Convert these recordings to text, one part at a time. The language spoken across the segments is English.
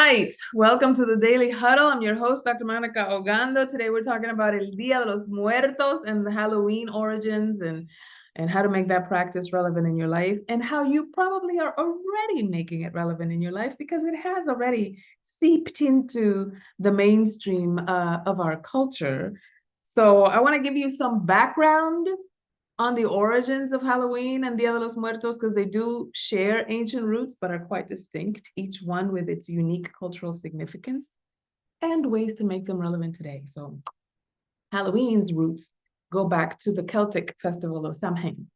right, welcome to the Daily Huddle. I'm your host, Dr. Monica Ogando. Today we're talking about El Día de los Muertos and the Halloween origins and how to make that practice relevant in your life, and how you probably are already making it relevant in your life because it has already seeped into the mainstream of our culture. So I want to give you some background on the origins of Halloween and Dia de los Muertos, because they do share ancient roots, but are quite distinct, each one with its unique cultural significance and ways to make them relevant today. So Halloween's roots go back to the Celtic festival of Samhain,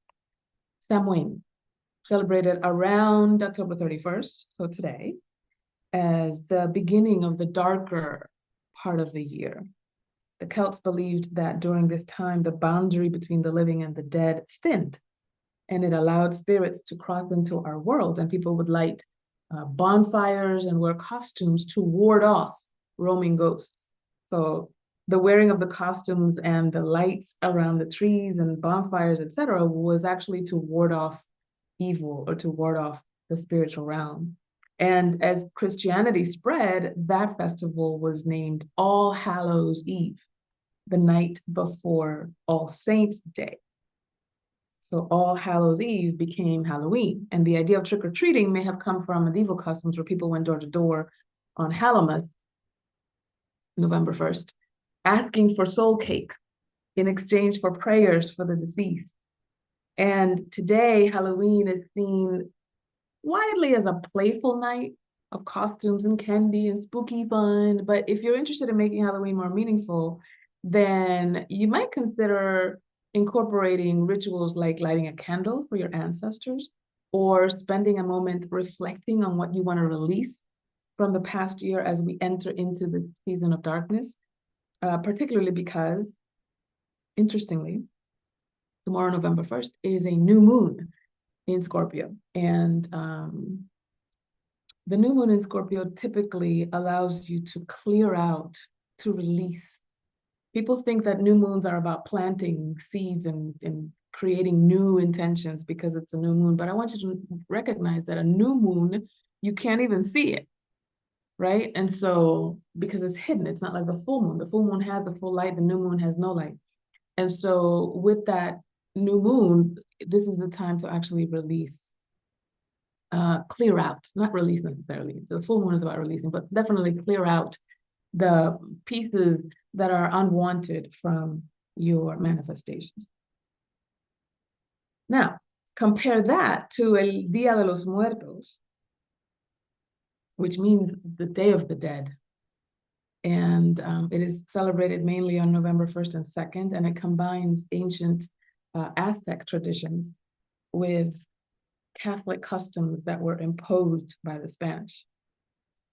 celebrated around October 31st, so today, as the beginning of the darker part of the year. The Celts believed that during this time, the boundary between the living and the dead thinned, and it allowed spirits to cross into our world, and people would light bonfires and wear costumes to ward off roaming ghosts. So the wearing of the costumes and the lights around the trees and bonfires, etc., was actually to ward off evil or to ward off the spiritual realm. And as Christianity spread, that festival was named All Hallows Eve, the night before All Saints' Day. So All Hallows Eve became Halloween. And the idea of trick-or-treating may have come from medieval customs where people went door to door on Halloween, November 1st, asking for soul cake in exchange for prayers for the deceased. And today, Halloween is seen widely as a playful night of costumes and candy and spooky fun. But if you're interested in making Halloween more meaningful, then you might consider incorporating rituals like lighting a candle for your ancestors, or spending a moment reflecting on what you want to release from the past year as we enter into the season of darkness, particularly because, interestingly, tomorrow, November 1st, is a new moon in Scorpio. And the new moon in Scorpio typically allows you to clear out, to release. People think that new moons are about planting seeds and creating new intentions because it's a new moon. But I want you to recognize that a new moon, you can't even see it, right? And so, because it's hidden, it's not like the full moon. The full moon has the full light, the new moon has no light. And so with that new moon, this is the time to actually release, clear out, not release necessarily. The full moon is about releasing, but definitely clear out the pieces that are unwanted from your manifestations. Now, compare that to El Día de los Muertos, which means the Day of the Dead. And it is celebrated mainly on November 1st and 2nd, and it combines ancient Aztec traditions with Catholic customs that were imposed by the Spanish.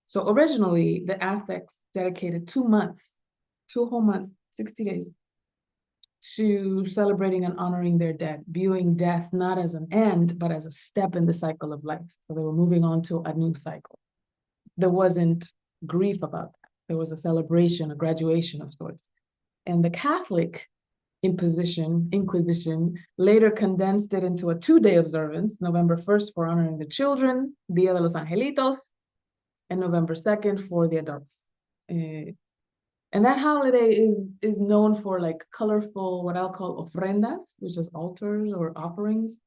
So originally, the Aztecs dedicated 2 months, 2 whole months, 60 days, to celebrating and honoring their dead, viewing death not as an end, but as a step in the cycle of life. So they were moving on to a new cycle. There wasn't grief about that. There was a celebration, a graduation of sorts. And the Catholic Inquisition later condensed it into a 2-day observance, November 1st for honoring the children, Dia de los Angelitos, and November 2nd for the adults. And that holiday is known for like colorful, what I'll call ofrendas, which is altars or offerings.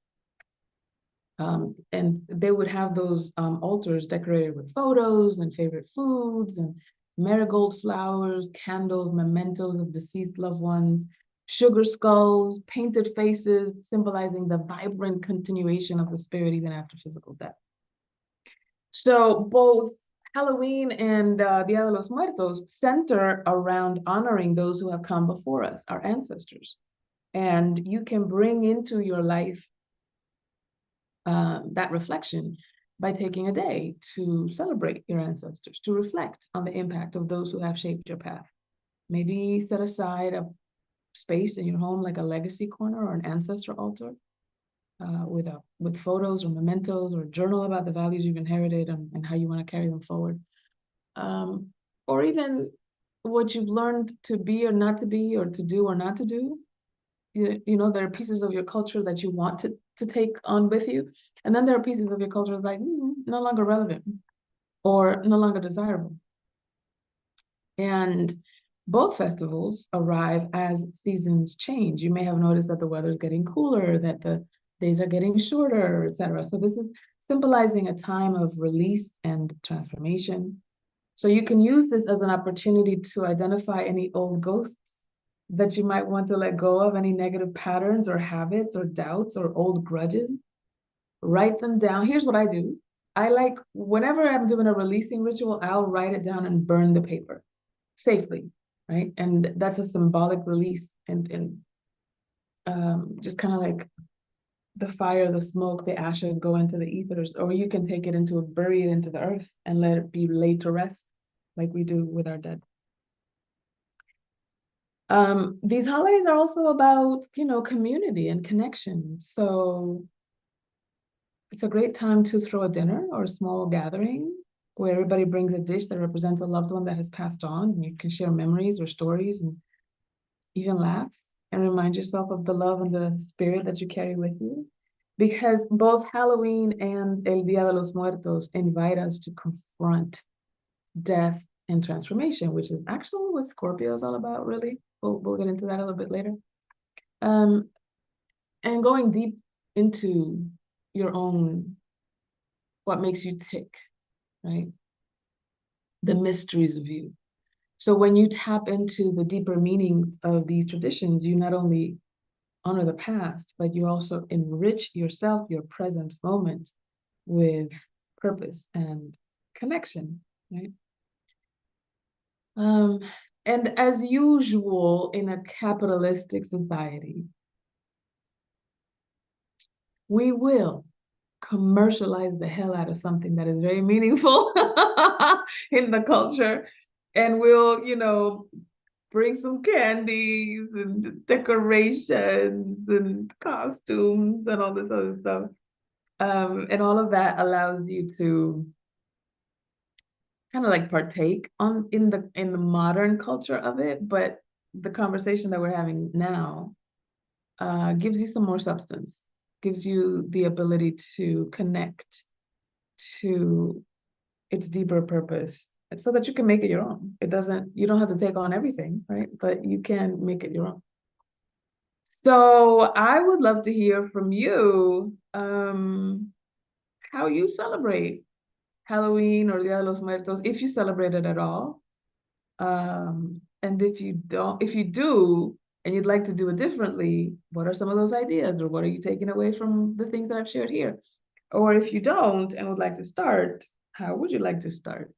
And they would have those altars decorated with photos and favorite foods and marigold flowers, candles, mementos of deceased loved ones, sugar skulls, painted faces, symbolizing the vibrant continuation of the spirit even after physical death. So both Halloween and Dia de los Muertos center around honoring those who have come before us, our ancestors. And you can bring into your life that reflection by taking a day to celebrate your ancestors, to reflect on the impact of those who have shaped your path. Maybe set aside a space in your home, like a legacy corner or an ancestor altar, with photos or mementos, or journal about the values you've inherited and how you want to carry them forward. Or even what you've learned to be or not to be, or to do or not to do. You know, there are pieces of your culture that you want to take on with you. And then there are pieces of your culture like, no longer relevant. or no longer desirable. And both festivals arrive as seasons change. You may have noticed that the weather is getting cooler, that the days are getting shorter, etc. So this is symbolizing a time of release and transformation. So you can use this as an opportunity to identify any old ghosts that you might want to let go of, any negative patterns or habits or doubts or old grudges. Write them down. Here's what I do. Whenever I'm doing a releasing ritual, I'll write it down and burn the paper safely, right? And that's a symbolic release, and just kind of like the fire, the smoke, the ashes go into the ethers, or you can take it bury it into the earth and let it be laid to rest, like we do with our dead. These holidays are also about, community and connection. So it's a great time to throw a dinner or a small gathering where everybody brings a dish that represents a loved one that has passed on, and you can share memories or stories and even laughs and remind yourself of the love and the spirit that you carry with you. Because both Halloween and El Día de los Muertos invite us to confront death and transformation, which is actually what Scorpio is all about, really. We'll get into that a little bit later. And going deep into your own, what makes you tick, right? The mysteries of you. So when you tap into the deeper meanings of these traditions, you not only honor the past, but you also enrich yourself, your present moment, with purpose and connection, right? And as usual in a capitalistic society, we will commercialize the hell out of something that is very meaningful in the culture. And we'll, bring some candies and decorations and costumes and all this other stuff. And all of that allows you to kind of like partake in the modern culture of it, but the conversation that we're having now gives you some more substance, gives you the ability to connect to its deeper purpose, so that you can make it your own. You don't have to take on everything, right? But you can make it your own. So I would love to hear from you, how you celebrate Halloween or Dia de los Muertos, if you celebrate it at all. And if you do, and you'd like to do it differently, what are some of those ideas, or what are you taking away from the things that I've shared here? Or if you don't and would like to start, how would you like to start?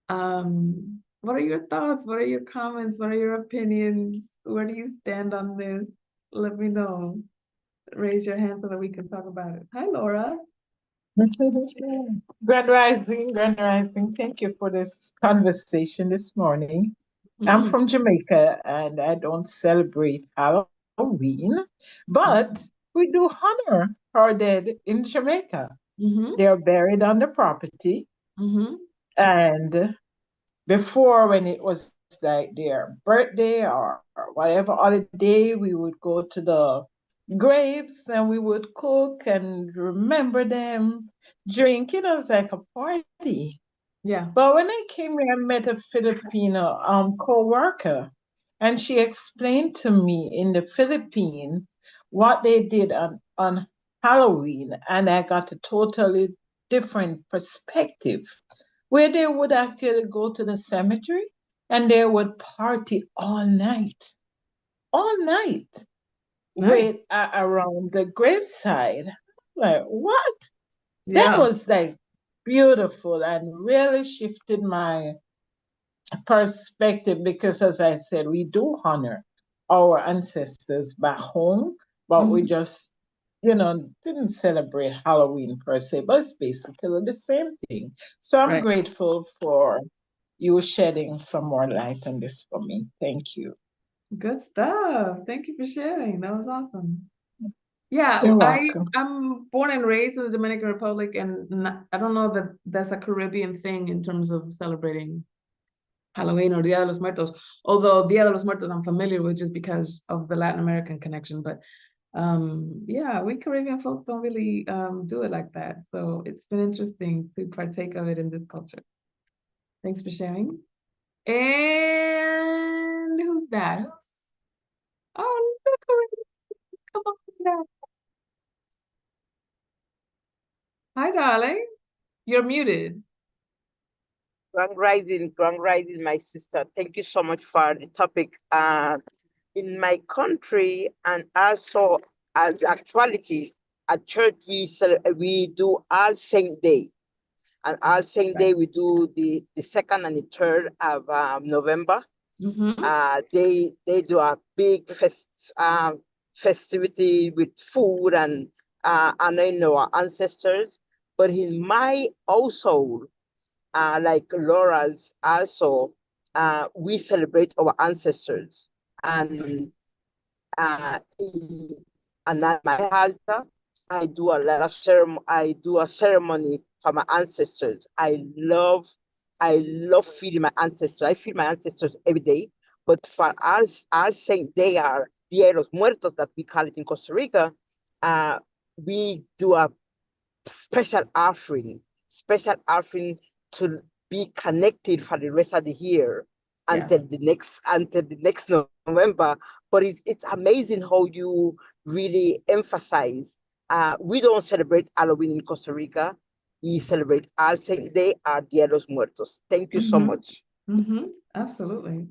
What are your thoughts? What are your comments? What are your opinions? Where do you stand on this? Let me know. Raise your hand so that we can talk about it. Hi, Laura. Grand Rising, Grand Rising. Thank you for this conversation this morning. I'm Mm-hmm. from Jamaica and I don't celebrate Halloween, but we do honor our dead in Jamaica. Mm-hmm. They are buried on the property. Mm-hmm. And before, when it was like their birthday or whatever other day, we would go to the graves and we would cook and remember them, drink. It's like a party. Yeah. But when I came here, I met a Filipino co-worker, and she explained to me in the Philippines what they did on Halloween, and I got a totally different perspective, where they would actually go to the cemetery and they would party all night Nice. with around the graveside. Like, what? That Yeah. was like beautiful and really shifted my perspective because, as I said, we do honor our ancestors back home, but we Mm-hmm. just, didn't celebrate Halloween per se, but it's basically the same thing. So I'm Right. grateful for you shedding some more light on this for me. Thank you. Good stuff. Thank you for sharing. That was awesome. Yeah, You're welcome. I'm born and raised in the Dominican Republic, and I don't know that that's a Caribbean thing in terms of celebrating Halloween or Dia de los Muertos. Although Dia de los Muertos I'm familiar with just because of the Latin American connection, but Yeah, we Caribbean folks don't really do it like that. So it's been interesting to partake of it in this culture. Thanks for sharing. And who's that? Oh, look, come on now. Hi, darling. You're muted. Grand Rising, my sister. Thank you so much for the topic. In my country, and also as actuality, at church we do All Saint Day, and All Saint Day we do the second and the third of November. They do a big festivity with food and honoring our ancestors. But in my household, like Laura's also, we celebrate our ancestors. And at my altar, I do a lot of ceremony. I do a ceremony for my ancestors. I love feeding my ancestors. I feed my ancestors every day. But for our saint, they are Dia de los Muertos, that we call it in Costa Rica. We do a special offering to be connected for the rest of the year until the next November. But it's amazing how you really emphasize. We don't celebrate Halloween in Costa Rica. We celebrate All Saint Day, our Dia de los Muertos. Thank you so much. Absolutely.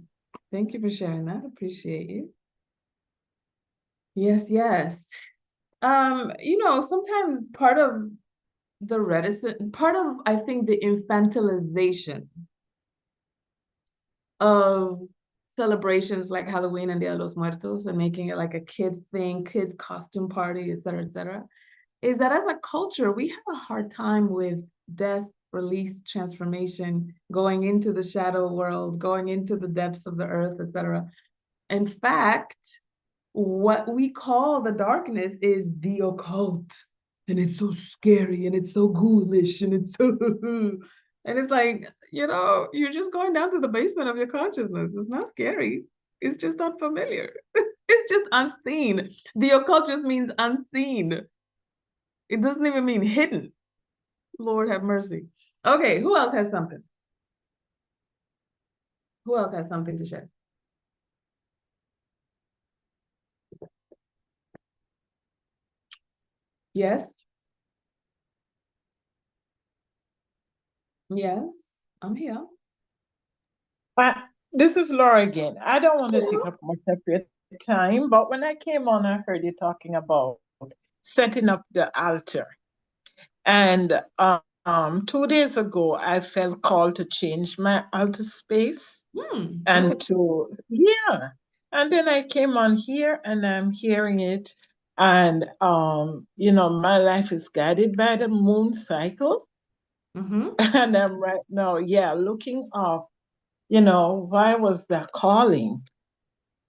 Thank you for sharing that. Appreciate you. Yes, yes. Sometimes part of the I think the infantilization of celebrations like Halloween and Dia de los Muertos and making it like a kids thing, kids costume party, et cetera, is that as a culture, we have a hard time with death, release, transformation, going into the shadow world, going into the depths of the earth, et cetera. In fact, what we call the darkness is the occult. And it's so scary and it's so ghoulish and it's so and it's like, you're just going down to the basement of your consciousness. It's not scary. It's just unfamiliar. It's just unseen. The occult just means unseen. It doesn't even mean hidden. Lord have mercy. Okay, who else has something? Who else has something to share? Yes? Yes, I'm here. This is Laura again. I don't want to take up much of your time, but when I came on, I heard you talking about setting up the altar. And 2 days ago, I felt called to change my altar space and and then I came on here and I'm hearing it. And, my life is guided by the moon cycle. And I'm right now, looking up, why was that calling?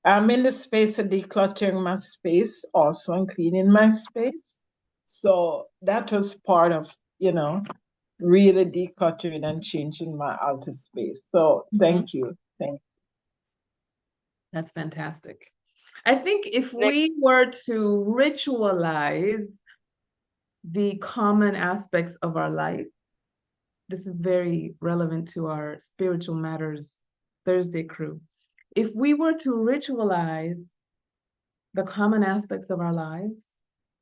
I'm in the space of decluttering my space also and cleaning my space. So that was part of, really decluttering and changing my outer space. So thank you. Thank you. That's fantastic. I think if we were to ritualize the common aspects of our life, this is very relevant to our Spiritual Matters Thursday crew. If we were to ritualize the common aspects of our lives,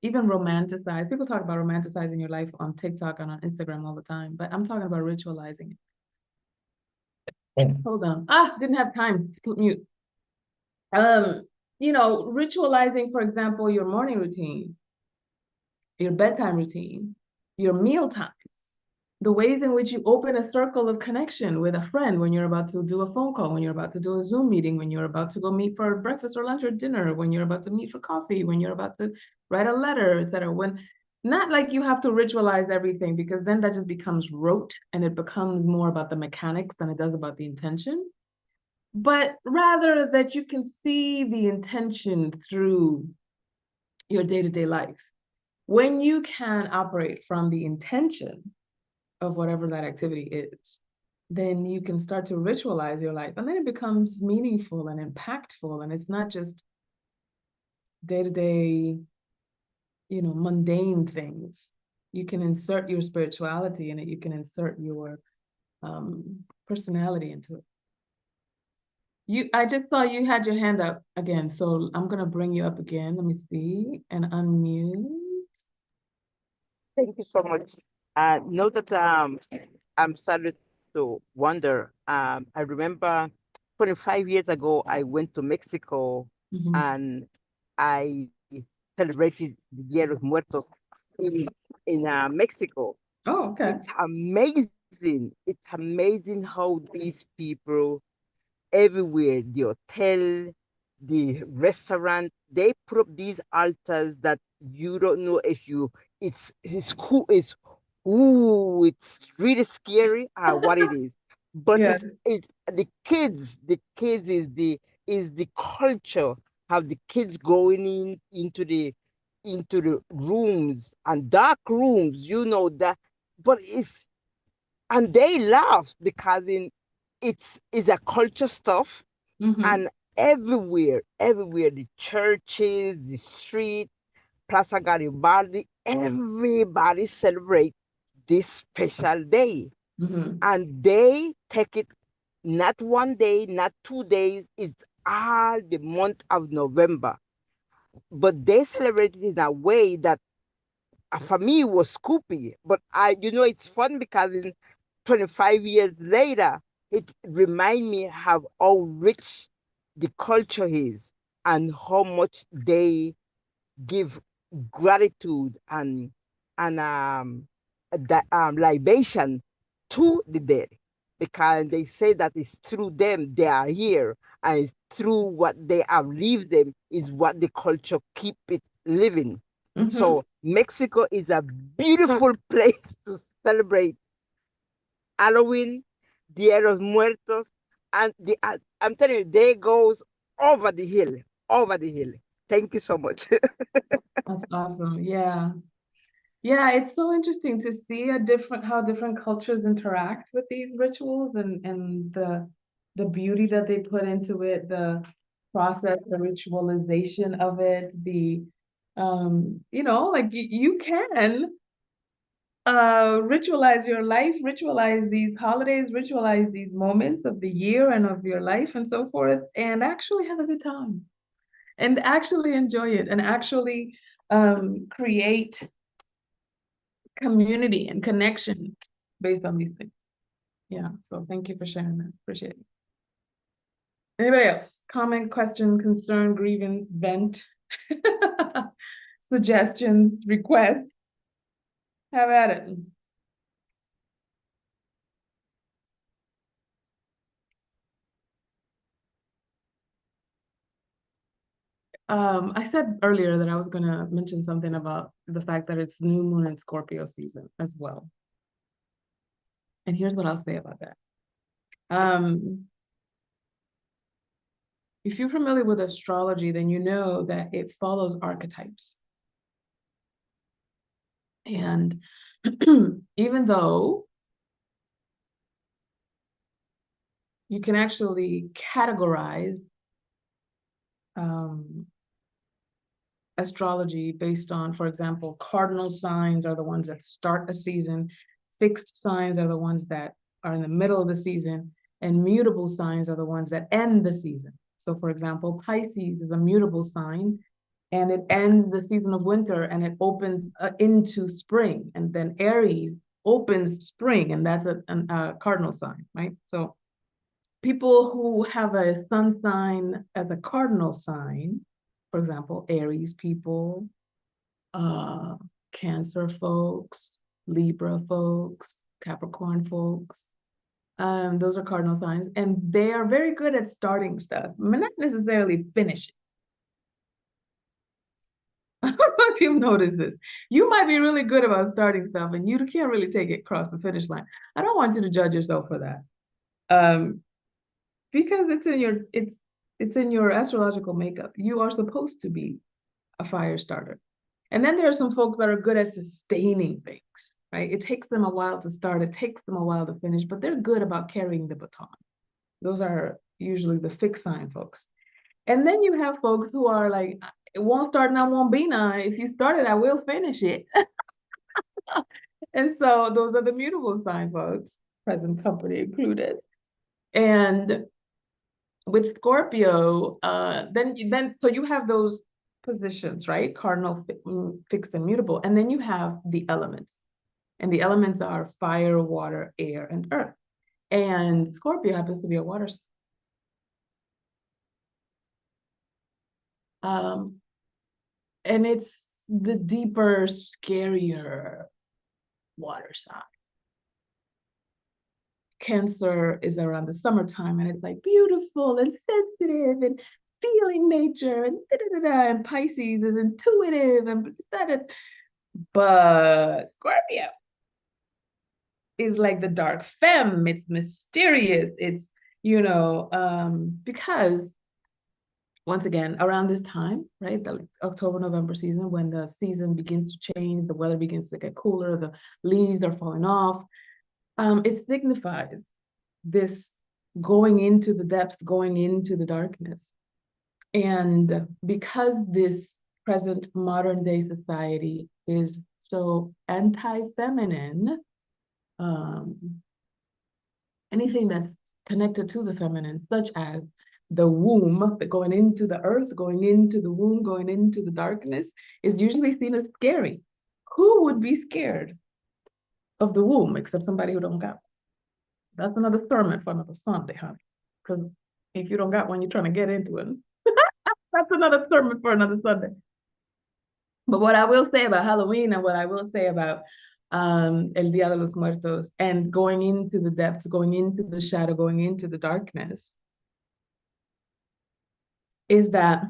even romanticize, people talk about romanticizing your life on TikTok and on Instagram all the time, but I'm talking about ritualizing it. Hold on. Didn't have time to put mute. Ritualizing, for example, your morning routine, your bedtime routine, your meal times, the ways in which you open a circle of connection with a friend when you're about to do a phone call, when you're about to do a Zoom meeting, when you're about to go meet for breakfast or lunch or dinner, when you're about to meet for coffee, when you're about to write a letter, etc. Not like you have to ritualize everything, because then that just becomes rote and it becomes more about the mechanics than it does about the intention. But rather that you can see the intention through your day-to-day life. When you can operate from the intention of whatever that activity is, then you can start to ritualize your life, and then it becomes meaningful and impactful, and it's not just day-to-day mundane things. You can insert your spirituality in it. You can insert your personality into it. I just saw you had your hand up again, so I'm gonna bring you up again. Let me see and unmute. Thank you so much. Know that I'm started to wonder. I remember 25 years ago, I went to Mexico and I celebrated the Dia de los Muertos in Mexico. Oh, okay. It's amazing. It's amazing how these people everywhere, the hotel, the restaurant, they put up these altars that you don't know if it's cool, it's really scary what it is. But Yeah. it's the kids is the culture, how the kids going into the rooms and dark rooms, that, but and they laugh because it's a culture stuff, and everywhere, the churches, the street, Plaza Garibaldi, everybody celebrate this special day, and they take it not one day, not 2 days, it's all the month of November, but they celebrate it in a way that for me was Scoopy, but it's fun because in 25 years later, it remind me how rich the culture is and how much they give gratitude and that libation to the dead, because they say that it's through them they are here, and it's through what they have lived them is what the culture keep it living. So Mexico is a beautiful place to celebrate Halloween, Dia de los Muertos, and I'm telling you, they goes over the hill, over the hill. Thank you so much. That's awesome. Yeah. Yeah, it's so interesting to see how different cultures interact with these rituals and the beauty that they put into it, the process, the ritualization of it, like you can ritualize your life, ritualize these holidays, ritualize these moments of the year and of your life and so forth, and actually have a good time and actually enjoy it and actually create community and connection based on these things. Yeah, so thank you for sharing that. Appreciate it. Anybody else? Comment, question, concern, grievance, vent, suggestions, requests? Have at it. I said earlier that I was going to mention something about the fact that it's new moon and Scorpio season as well. And here's what I'll say about that. If you're familiar with astrology, then you know that it follows archetypes. And even though you can actually categorize astrology based on, for example, cardinal signs are the ones that start a season, fixed signs are the ones that are in the middle of the season, and mutable signs are the ones that end the season. So for example, Pisces is a mutable sign, and it ends the season of winter and it opens into spring. And then Aries opens spring, and that's a cardinal sign, right? So people who have a sun sign as a cardinal sign, for example, Aries people, Cancer folks, Libra folks, Capricorn folks, those are cardinal signs, and they are very good at starting stuff, but not necessarily finishing. I don't know if you've noticed this. You might be really good about starting stuff, and you can't really take it across the finish line. I don't want you to judge yourself for that. Because it's in your astrological makeup. You are supposed to be a fire starter. And then there are some folks that are good at sustaining things, right? It takes them a while to start, it takes them a while to finish, but they're good about carrying the baton. Those are usually the fixed sign folks. And then you have folks who are like, It won't start now, won't be now. If you start it, I will finish it. And so those are the mutable sign, folks, present company included. And with Scorpio, so you have those positions, right? Cardinal, fixed, and mutable. And then you have the elements. And the elements are fire, water, air, and earth. And Scorpio happens to be a water sign. And it's the deeper, scarier water sign. Cancer is around the summertime, and it's like beautiful and sensitive and feeling nature, and and Pisces is intuitive and but Scorpio is like the dark femme. It's mysterious. It's, because once again, around this time, right, the October, November season, when the season begins to change, the weather begins to get cooler, the leaves are falling off, it signifies this going into the depths, going into the darkness. And because this present modern day society is so anti-feminine, anything that's connected to the feminine, such as the womb, going into the earth, going into the womb, going into the darkness, is usually seen as scary. Who would be scared of the womb except somebody who don't got one? That's another sermon for another Sunday, honey. Because if you don't got one, you're trying to get into it. That's another sermon for another Sunday. But what I will say about Halloween, and what I will say about El Día de los Muertos, and going into the depths, going into the shadow, going into the darkness, is that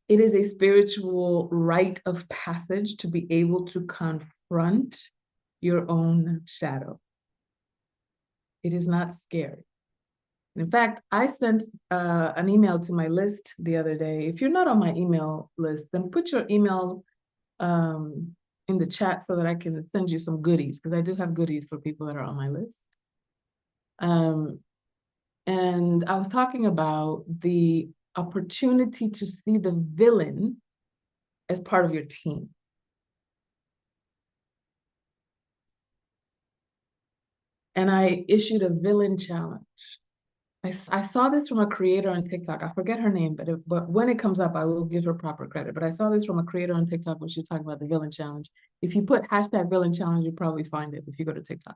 it is a spiritual rite of passage to be able to confront your own shadow. It is not scary. In fact, I sent an email to my list the other day. If you're not on my email list, then put your email in the chat so that I can send you some goodies, because I do have goodies for people that are on my list. And I was talking about the opportunity to see the villain as part of your team. And I issued a villain challenge. I saw this from a creator on TikTok. I forget her name, but when it comes up, I will give her proper credit. But I saw this from a creator on TikTok when she was talking about the villain challenge. If you put hashtag villain challenge, you'll probably find it if you go to TikTok.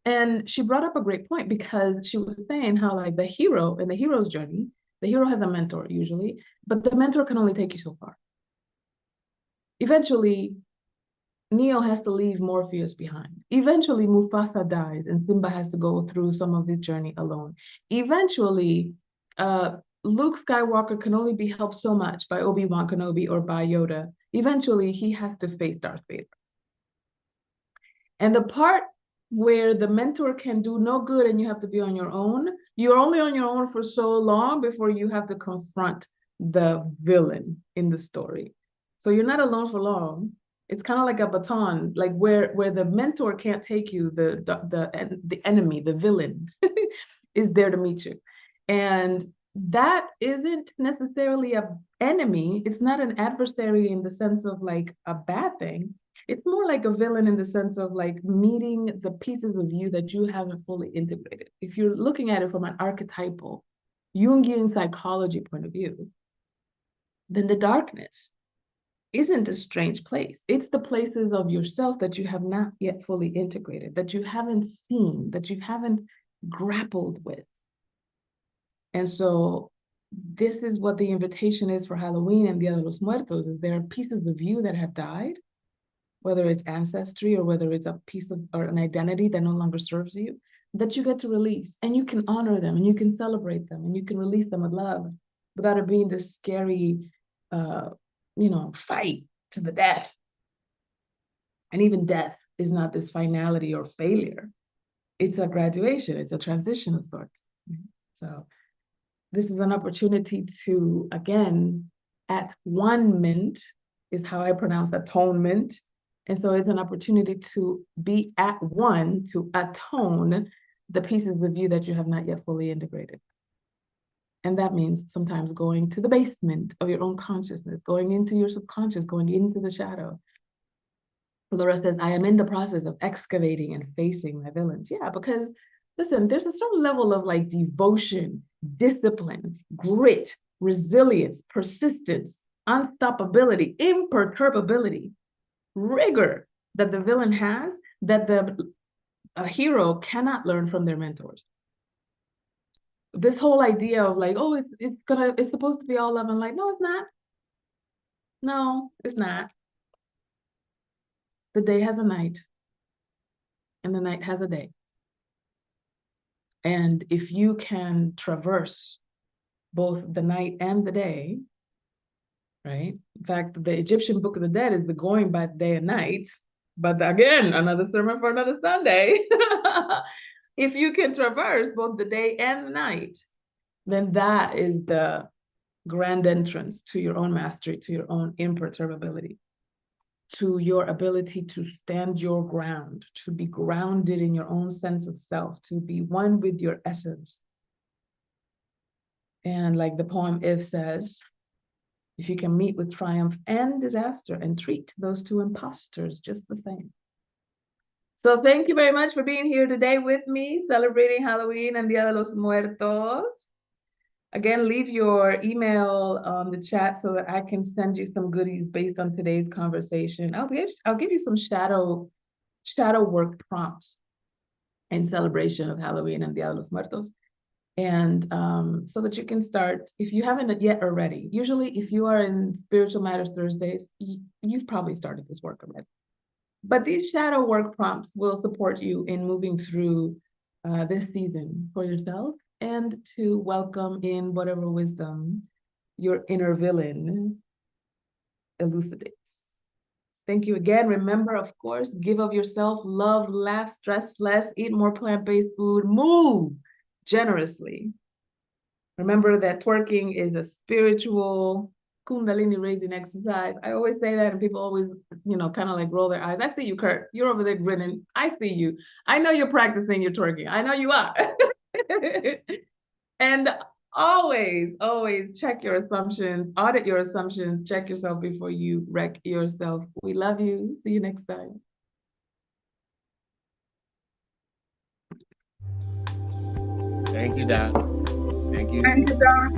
And she brought up a great point, because she was saying how, like, the hero in the hero's journey, the hero has a mentor usually, but the mentor can only take you so far. Eventually, Neo has to leave Morpheus behind. Eventually, Mufasa dies, and Simba has to go through some of this journey alone. Eventually, Luke Skywalker can only be helped so much by Obi-Wan Kenobi or by Yoda. Eventually, he has to face Darth Vader. And the part where the mentor can do no good and you have to be on your own, you're only on your own for so long before you have to confront the villain in the story. So you're not alone for long. It's kind of like a baton, like where the mentor can't take you, the enemy, the villain, is there to meet you. And that isn't necessarily an enemy. It's not an adversary in the sense of like a bad thing. It's more like a villain in the sense of like meeting the pieces of you that you haven't fully integrated. If you're looking at it from an archetypal Jungian psychology point of view, then the darkness isn't a strange place. It's the places of yourself that you have not yet fully integrated, that you haven't seen, that you haven't grappled with. And so this is what the invitation is for Halloween and Dia de los Muertos, is there are pieces of you that have died, whether it's ancestry or whether it's a piece of or an identity that no longer serves you, that you get to release, and you can honor them and you can celebrate them and you can release them with love without it being this scary, fight to the death. And even death is not this finality or failure. It's a graduation, it's a transition of sorts. So this is an opportunity to, again, at one mint is how I pronounce atonement. And so it's an opportunity to be at one, to atone the pieces of you that you have not yet fully integrated. And that means sometimes going to the basement of your own consciousness, going into your subconscious, going into the shadow. Laura says, I am in the process of excavating and facing my villains. Yeah, because listen, there's a certain level of like devotion, discipline, grit, resilience, persistence, unstoppability, imperturbability, rigor that the villain has that a hero cannot learn from their mentors. This whole idea of like, oh, it's supposed to be all love and light. No, it's not. No, it's not. The day has a night, and the night has a day. And if you can traverse both the night and the day, right? In fact, the Egyptian Book of the Dead is the going by day and night. But again, another sermon for another Sunday. If you can traverse both the day and the night, then that is the grand entrance to your own mastery, to your own imperturbability, to your ability to stand your ground, to be grounded in your own sense of self, to be one with your essence. And like the poem If says, if you can meet with triumph and disaster and treat those two imposters just the same. So thank you very much for being here today with me, celebrating Halloween and Día de los Muertos. Again, leave your email on the chat so that I can send you some goodies based on today's conversation. I'll give you some shadow work prompts in celebration of Halloween and Día de los Muertos. And so that you can start, if you haven't yet already. Usually if you are in Spiritual Matters Thursdays, you've probably started this work already. But these shadow work prompts will support you in moving through this season for yourself and to welcome in whatever wisdom your inner villain elucidates. Thank you again. Remember, of course, give of yourself, love, laugh, stress less, eat more plant-based food, move generously. Remember that twerking is a spiritual Kundalini raising exercise. I always say that, and people always, kind of like roll their eyes. I see you, Kurt. You're over there grinning. I see you. I know you're practicing your twerking. I know you are. And always, always check your assumptions, audit your assumptions, check yourself before you wreck yourself. We love you. See you next time. Thank you, Doc. Thank you. Thank you, Doc.